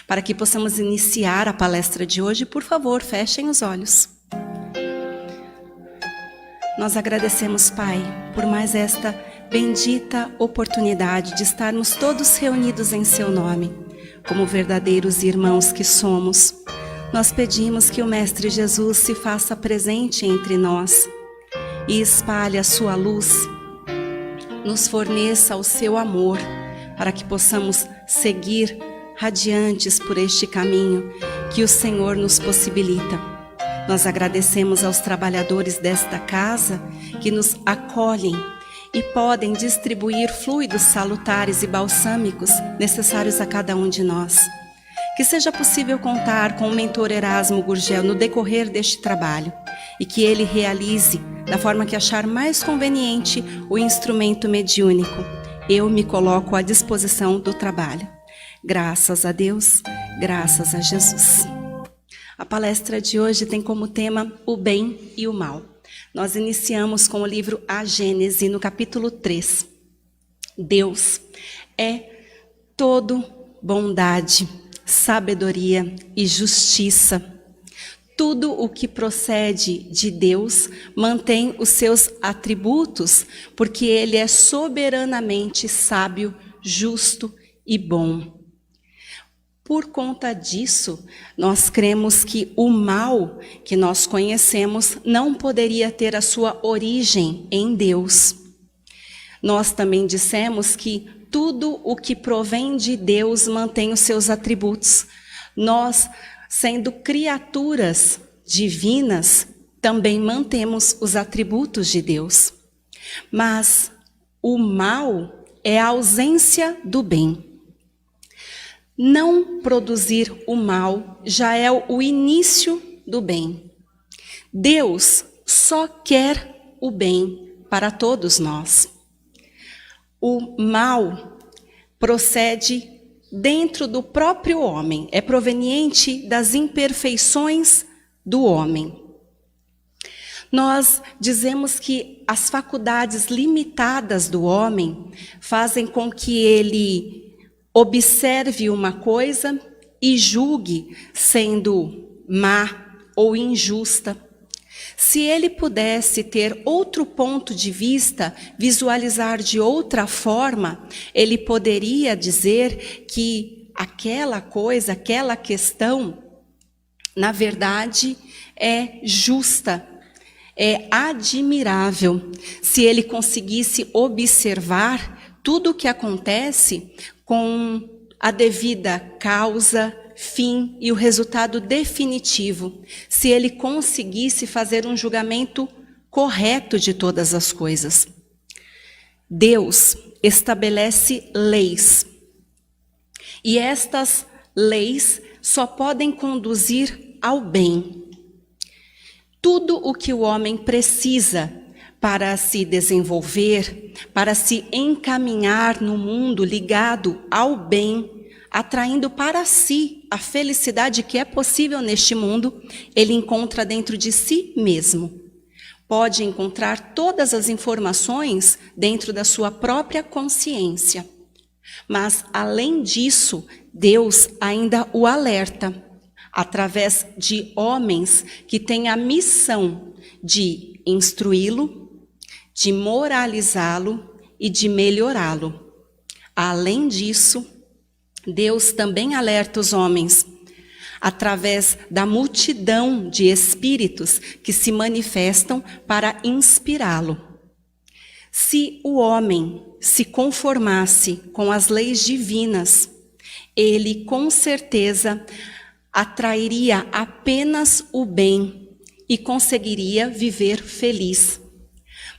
Para que possamos iniciar a palestra de hoje, por favor, fechem os olhos. Nós agradecemos, Pai, por mais esta bendita oportunidade de estarmos todos reunidos em Seu nome, como verdadeiros irmãos que somos. Nós pedimos que o Mestre Jesus se faça presente entre nós e espalhe a sua luz, nos forneça o seu amor, para que possamos seguir radiantes por este caminho que o Senhor nos possibilita. Nós agradecemos aos trabalhadores desta casa que nos acolhem e podem distribuir fluidos salutares e balsâmicos necessários a cada um de nós. Que seja possível contar com o mentor Erasmo Gurgel no decorrer deste trabalho e que ele realize da forma que achar mais conveniente o instrumento mediúnico. Eu me coloco à disposição do trabalho. Graças a Deus, graças a Jesus. A palestra de hoje tem como tema o bem e o mal. Nós iniciamos com o livro A Gênese, no capítulo 3. Deus é todo bondade, sabedoria e justiça. Tudo o que procede de Deus mantém os seus atributos, porque Ele é soberanamente sábio, justo e bom. Por conta disso, nós cremos que o mal que nós conhecemos não poderia ter a sua origem em Deus. Nós também dissemos que tudo o que provém de Deus mantém os seus atributos. Nós, sendo criaturas divinas, também mantemos os atributos de Deus. Mas o mal é a ausência do bem. Não produzir o mal já é o início do bem. Deus só quer o bem para todos nós. O mal procede dentro do próprio homem, é proveniente das imperfeições do homem. Nós dizemos que as faculdades limitadas do homem fazem com que ele observe uma coisa e julgue sendo má ou injusta. Se ele pudesse ter outro ponto de vista, visualizar de outra forma, ele poderia dizer que aquela coisa, aquela questão, na verdade, é justa, é admirável. Se ele conseguisse observar tudo o que acontece com a devida causa, fim e o resultado definitivo, se ele conseguisse fazer um julgamento correto de todas as coisas. Deus estabelece leis, e estas leis só podem conduzir ao bem. Tudo o que o homem precisa para se desenvolver, para se encaminhar no mundo ligado ao bem, atraindo para si a felicidade que é possível neste mundo, ele encontra dentro de si mesmo. Pode encontrar todas as informações dentro da sua própria consciência. Mas, além disso, Deus ainda o alerta, através de homens que têm a missão de instruí-lo, de moralizá-lo e de melhorá-lo. Além disso, Deus também alerta os homens, através da multidão de espíritos que se manifestam para inspirá-lo. Se o homem se conformasse com as leis divinas, ele com certeza atrairia apenas o bem e conseguiria viver feliz.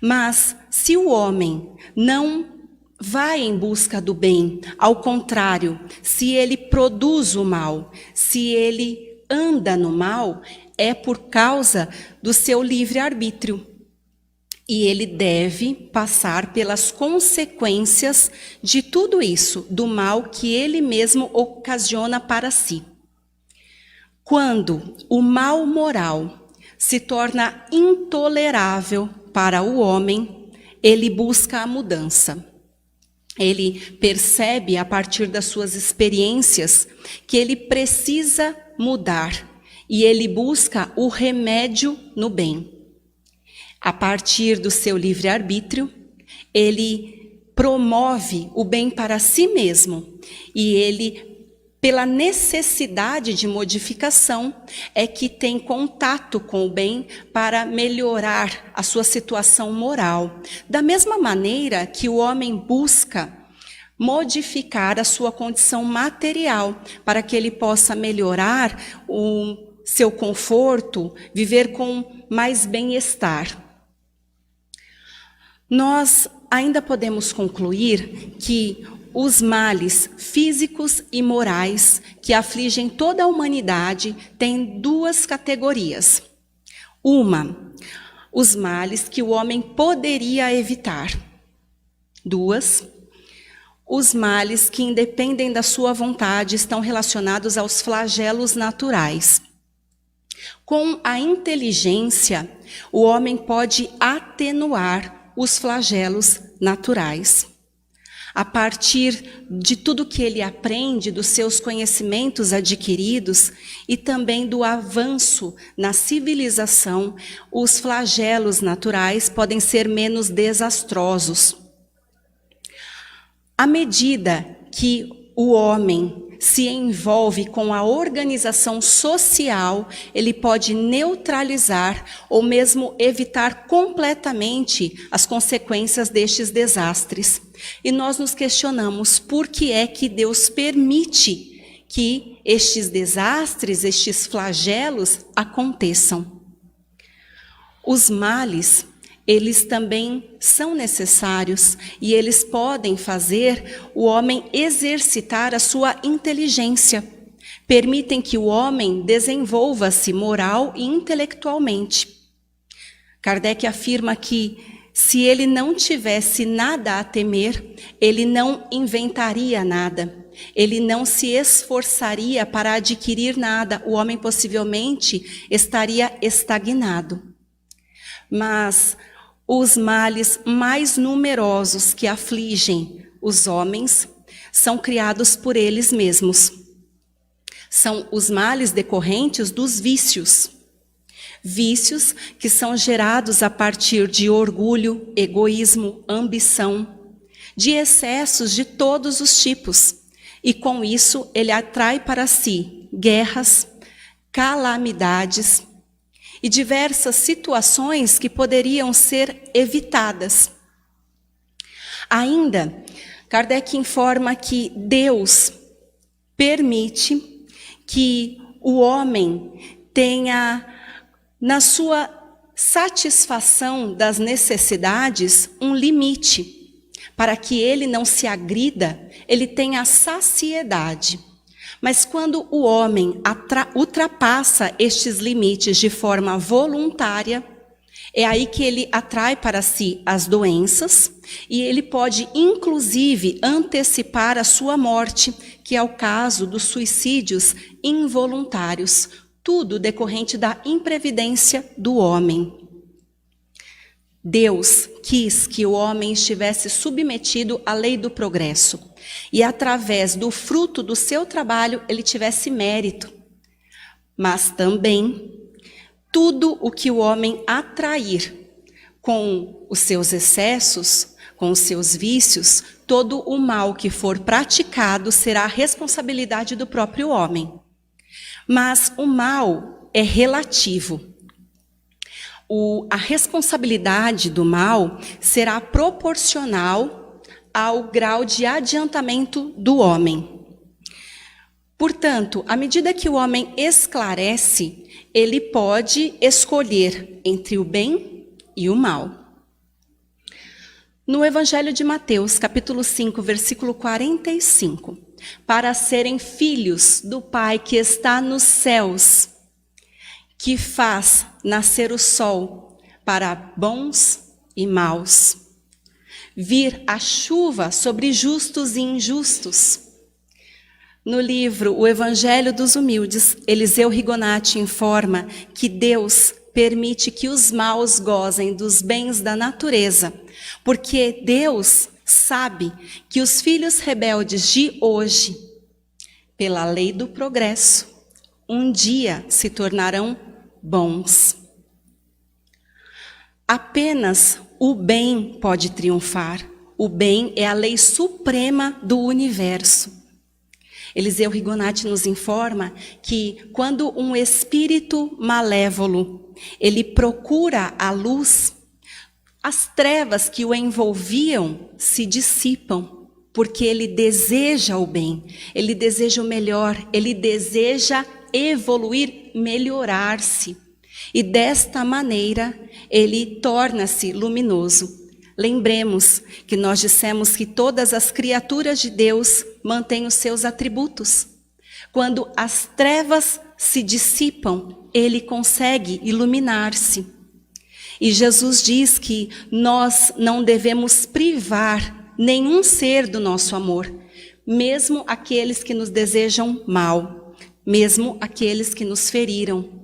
Mas se o homem não vai em busca do bem, ao contrário, se ele produz o mal, se ele anda no mal, é por causa do seu livre-arbítrio. E ele deve passar pelas consequências de tudo isso, do mal que ele mesmo ocasiona para si. Quando o mal moral se torna intolerável para o homem, ele busca a mudança. Ele percebe, a partir das suas experiências, que ele precisa mudar e ele busca o remédio no bem. A partir do seu livre-arbítrio, ele promove o bem para si mesmo e ele, pela necessidade de modificação, é que tem contato com o bem para melhorar a sua situação moral. Da mesma maneira que o homem busca modificar a sua condição material, para que ele possa melhorar o seu conforto, viver com mais bem-estar. Nós ainda podemos concluir que os males físicos e morais que afligem toda a humanidade têm duas categorias. Uma, os males que o homem poderia evitar. Duas, os males que independem da sua vontade estão relacionados aos flagelos naturais. Com a inteligência, o homem pode atenuar os flagelos naturais. A partir de tudo que ele aprende, dos seus conhecimentos adquiridos e também do avanço na civilização, os flagelos naturais podem ser menos desastrosos. À medida que o homem se envolve com a organização social, ele pode neutralizar ou mesmo evitar completamente as consequências destes desastres. E nós nos questionamos por que é que Deus permite que estes desastres, estes flagelos aconteçam. Os males, eles também são necessários e eles podem fazer o homem exercitar a sua inteligência. Permitem que o homem desenvolva-se moral e intelectualmente. Kardec afirma que se ele não tivesse nada a temer, ele não inventaria nada. Ele não se esforçaria para adquirir nada. O homem possivelmente estaria estagnado. Mas os males mais numerosos que afligem os homens são criados por eles mesmos. São os males decorrentes dos vícios. Vícios que são gerados a partir de orgulho, egoísmo, ambição, de excessos de todos os tipos. E com isso ele atrai para si guerras, calamidades, e diversas situações que poderiam ser evitadas. Ainda, Kardec informa que Deus permite que o homem tenha, na sua satisfação das necessidades, um limite, para que ele não se agrida, ele tenha saciedade. Mas quando o homem ultrapassa estes limites de forma voluntária, é aí que ele atrai para si as doenças e ele pode, inclusive, antecipar a sua morte, que é o caso dos suicídios involuntários, tudo decorrente da imprevidência do homem. Deus quis que o homem estivesse submetido à lei do progresso e, através do fruto do seu trabalho, ele tivesse mérito. Mas também, tudo o que o homem atrair com os seus excessos, com os seus vícios, todo o mal que for praticado será a responsabilidade do próprio homem. Mas o mal é relativo. A responsabilidade do mal será proporcional ao grau de adiantamento do homem. Portanto, à medida que o homem esclarece, ele pode escolher entre o bem e o mal. No Evangelho de Mateus, capítulo 5, versículo 45, para serem filhos do Pai que está nos céus, que faz nascer o sol para bons e maus, vir a chuva sobre justos e injustos. No livro O Evangelho dos Humildes, Eliseu Rigonati informa que Deus permite que os maus gozem dos bens da natureza, porque Deus sabe que os filhos rebeldes de hoje, pela lei do progresso, um dia se tornarão bons. Apenas o bem pode triunfar. O bem é a lei suprema do universo. Eliseu Rigonati nos informa que quando um espírito malévolo, ele procura a luz, as trevas que o envolviam se dissipam, porque ele deseja o bem, ele deseja o melhor, ele deseja evoluir, melhorar-se. E desta maneira, ele torna-se luminoso. Lembremos que nós dissemos que todas as criaturas de Deus mantêm os seus atributos. Quando as trevas se dissipam, ele consegue iluminar-se. E Jesus diz que nós não devemos privar nenhum ser do nosso amor, mesmo aqueles que nos desejam mal, mesmo aqueles que nos feriram.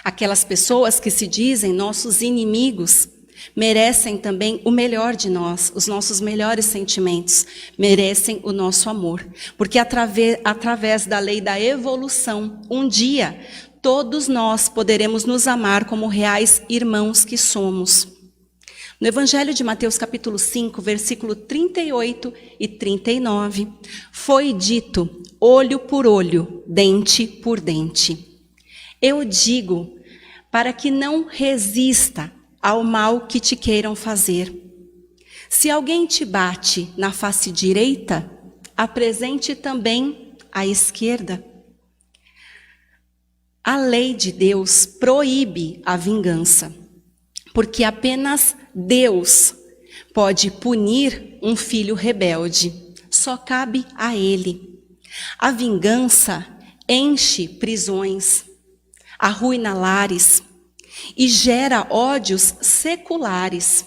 Aquelas pessoas que se dizem nossos inimigos merecem também o melhor de nós, os nossos melhores sentimentos, merecem o nosso amor. Porque através da lei da evolução, um dia, todos nós poderemos nos amar como reais irmãos que somos. No Evangelho de Mateus capítulo 5, versículo 38 e 39, foi dito, olho por olho, dente por dente. Eu digo, para que não resista ao mal que te queiram fazer. Se alguém te bate na face direita, apresente também a esquerda. A lei de Deus proíbe a vingança, porque apenas Deus pode punir um filho rebelde. Só cabe a Ele. A vingança enche prisões, arruina lares e gera ódios seculares.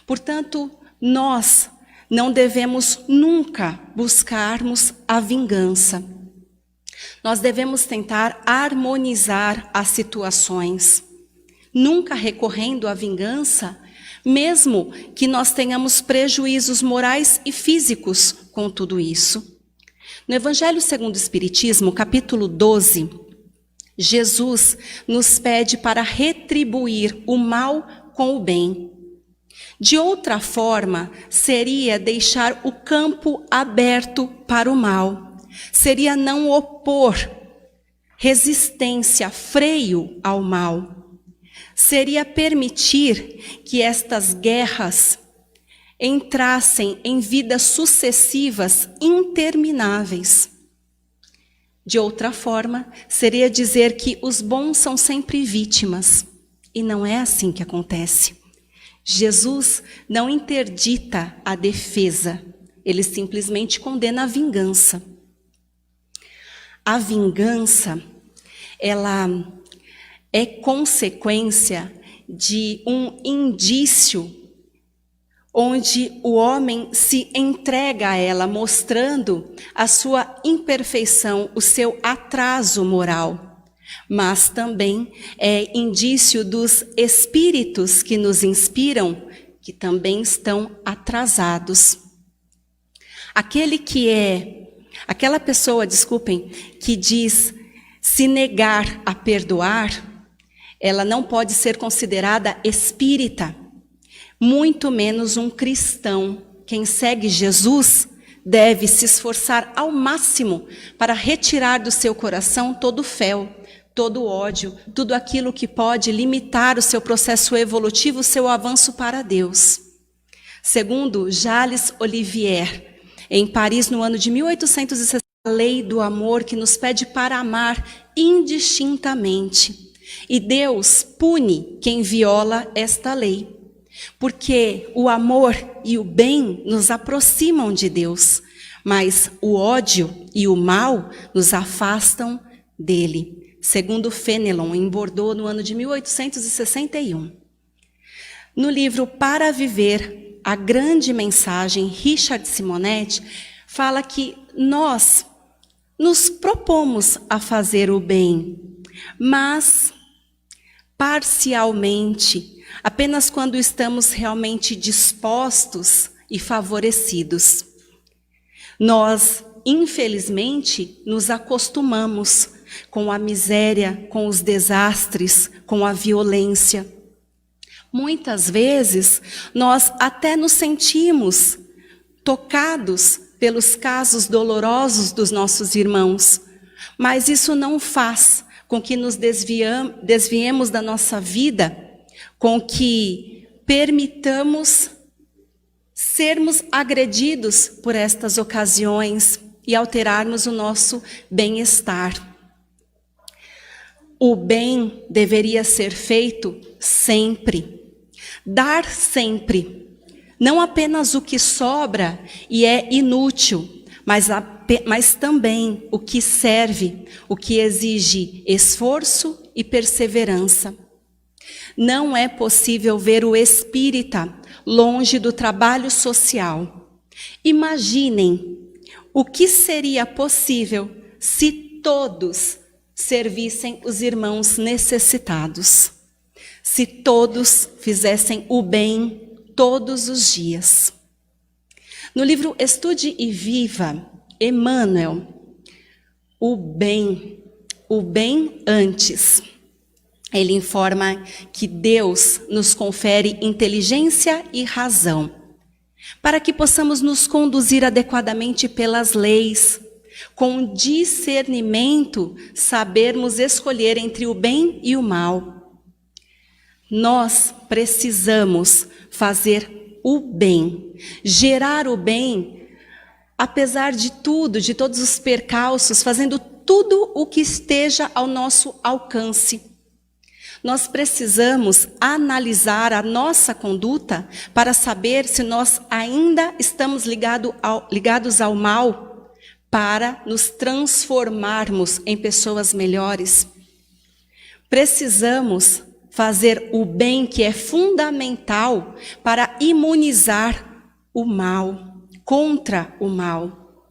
Portanto, nós não devemos nunca buscarmos a vingança. Nós devemos tentar harmonizar as situações, nunca recorrendo à vingança, mesmo que nós tenhamos prejuízos morais e físicos com tudo isso. No Evangelho segundo o Espiritismo, capítulo 12, Jesus nos pede para retribuir o mal com o bem. De outra forma, seria deixar o campo aberto para o mal. Seria não opor resistência, freio ao mal. Seria permitir que estas guerras entrassem em vidas sucessivas intermináveis. De outra forma, seria dizer que os bons são sempre vítimas. E não é assim que acontece. Jesus não interdita a defesa, ele simplesmente condena a vingança. A vingança, ela é consequência de um indício onde o homem se entrega a ela, mostrando a sua imperfeição, o seu atraso moral. Mas também é indício dos espíritos que nos inspiram, que também estão atrasados. Aquela pessoa, que diz se negar a perdoar, ela não pode ser considerada espírita, muito menos um cristão. Quem segue Jesus deve se esforçar ao máximo para retirar do seu coração todo o fel, todo o ódio, tudo aquilo que pode limitar o seu processo evolutivo, o seu avanço para Deus. Segundo Jalles Olivier, em Paris, no ano de 1860, a lei do amor que nos pede para amar indistintamente. E Deus pune quem viola esta lei. Porque o amor e o bem nos aproximam de Deus, mas o ódio e o mal nos afastam dele. Segundo Fenelon, em Bordeaux, no ano de 1861. No livro Para Viver, a grande mensagem, Richard Simonetti fala que nós nos propomos a fazer o bem, mas parcialmente, apenas quando estamos realmente dispostos e favorecidos. Nós, infelizmente, nos acostumamos com a miséria, com os desastres, com a violência. Muitas vezes, nós até nos sentimos tocados pelos casos dolorosos dos nossos irmãos, mas isso não faz com que nos desviemos da nossa vida, com que permitamos sermos agredidos por estas ocasiões e alterarmos o nosso bem-estar. O bem deveria ser feito sempre, dar sempre. Não apenas o que sobra e é inútil, mas também o que serve, o que exige esforço e perseverança. Não é possível ver o espírita longe do trabalho social. Imaginem o que seria possível se todos servissem os irmãos necessitados, se todos fizessem o bem todos os dias. No livro Estude e Viva, Emmanuel, o bem antes. Ele informa que Deus nos confere inteligência e razão, para que possamos nos conduzir adequadamente pelas leis, com discernimento, sabermos escolher entre o bem e o mal. Nós precisamos fazer o bem, gerar o bem, apesar de tudo, de todos os percalços, fazendo tudo o que esteja ao nosso alcance. Nós precisamos analisar a nossa conduta para saber se nós ainda estamos ligados ao mal, para nos transformarmos em pessoas melhores. Precisamos fazer o bem, que é fundamental para imunizar o mal, contra o mal.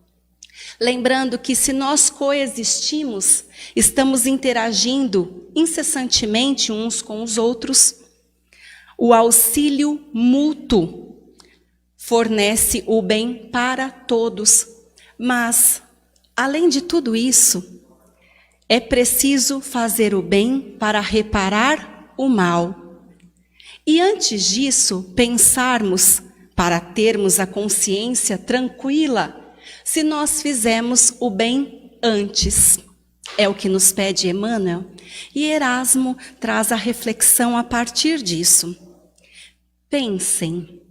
Lembrando que se nós coexistimos, estamos interagindo incessantemente uns com os outros. O auxílio mútuo fornece o bem para todos. Mas, além de tudo isso, é preciso fazer o bem para reparar o mal. E antes disso, pensarmos, para termos a consciência tranquila, se nós fizemos o bem antes. É o que nos pede Emmanuel, e Erasmo traz a reflexão a partir disso. Pensem,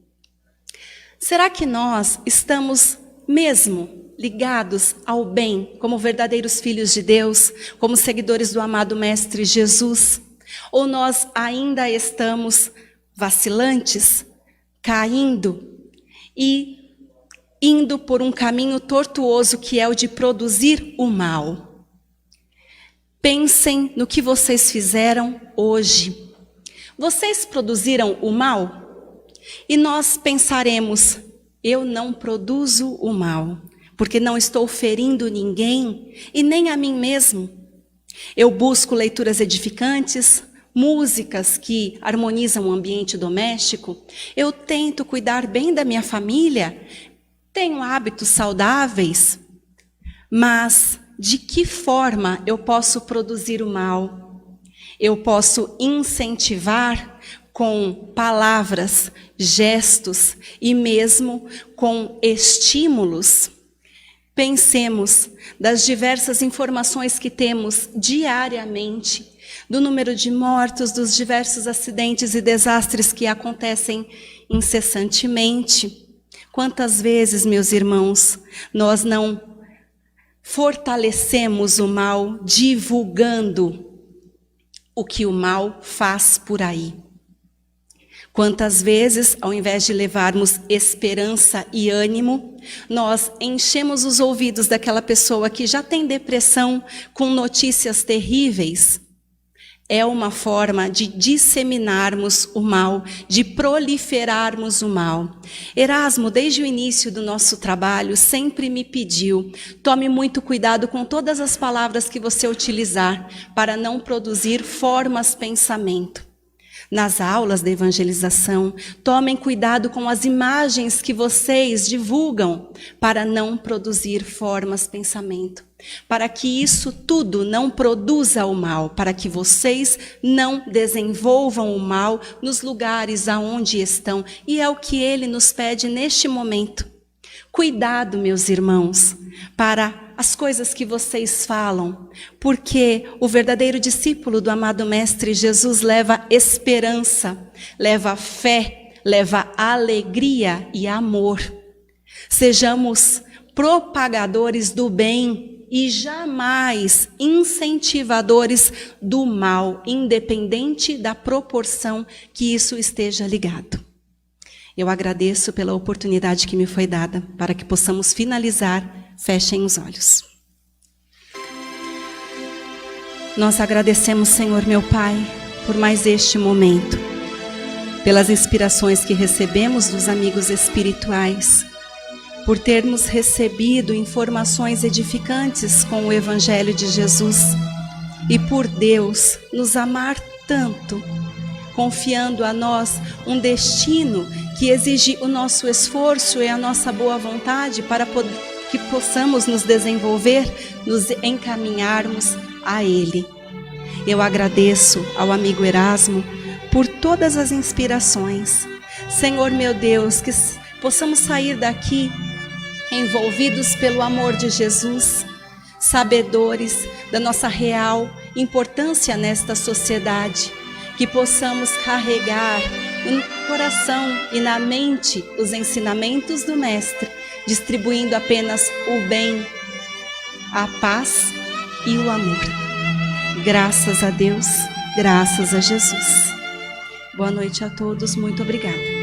será que nós estamos mesmo ligados ao bem, como verdadeiros filhos de Deus, como seguidores do amado Mestre Jesus? Ou nós ainda estamos vacilantes, caindo e indo por um caminho tortuoso que é o de produzir o mal? Pensem no que vocês fizeram hoje. Vocês produziram o mal? E nós pensaremos, eu não produzo o mal, porque não estou ferindo ninguém e nem a mim mesmo. Eu busco leituras edificantes, músicas que harmonizam o ambiente doméstico. Eu tento cuidar bem da minha família, tenho hábitos saudáveis. Mas de que forma eu posso produzir o mal? Eu posso incentivar com palavras, gestos e mesmo com estímulos. Pensemos das diversas informações que temos diariamente, do número de mortos, dos diversos acidentes e desastres que acontecem incessantemente. Quantas vezes, meus irmãos, nós não fortalecemos o mal divulgando o que o mal faz por aí? Quantas vezes, ao invés de levarmos esperança e ânimo, nós enchemos os ouvidos daquela pessoa que já tem depressão com notícias terríveis? É uma forma de disseminarmos o mal, de proliferarmos o mal. Erasmo, desde o início do nosso trabalho, sempre me pediu: tome muito cuidado com todas as palavras que você utilizar, para não produzir formas pensamento. Nas aulas de evangelização, tomem cuidado com as imagens que vocês divulgam para não produzir formas pensamento, para que isso tudo não produza o mal, para que vocês não desenvolvam o mal nos lugares aonde estão, e é o que ele nos pede neste momento. Cuidado, meus irmãos, para as coisas que vocês falam, porque o verdadeiro discípulo do amado Mestre Jesus leva esperança, leva fé, leva alegria e amor. Sejamos propagadores do bem e jamais incentivadores do mal, independente da proporção que isso esteja ligado. Eu agradeço pela oportunidade que me foi dada para que possamos finalizar. Fechem os olhos. Nós agradecemos, Senhor meu Pai, por mais este momento, pelas inspirações que recebemos dos amigos espirituais, por termos recebido informações edificantes com o Evangelho de Jesus e por Deus nos amar tanto, confiando a nós um destino que exige o nosso esforço e a nossa boa vontade para que possamos nos desenvolver, nos encaminharmos a Ele. Eu agradeço ao amigo Erasmo por todas as inspirações. Senhor meu Deus, que possamos sair daqui envolvidos pelo amor de Jesus, sabedores da nossa real importância nesta sociedade, que possamos carregar no coração e na mente os ensinamentos do Mestre, distribuindo apenas o bem, a paz e o amor. Graças a Deus, graças a Jesus. Boa noite a todos, muito obrigada.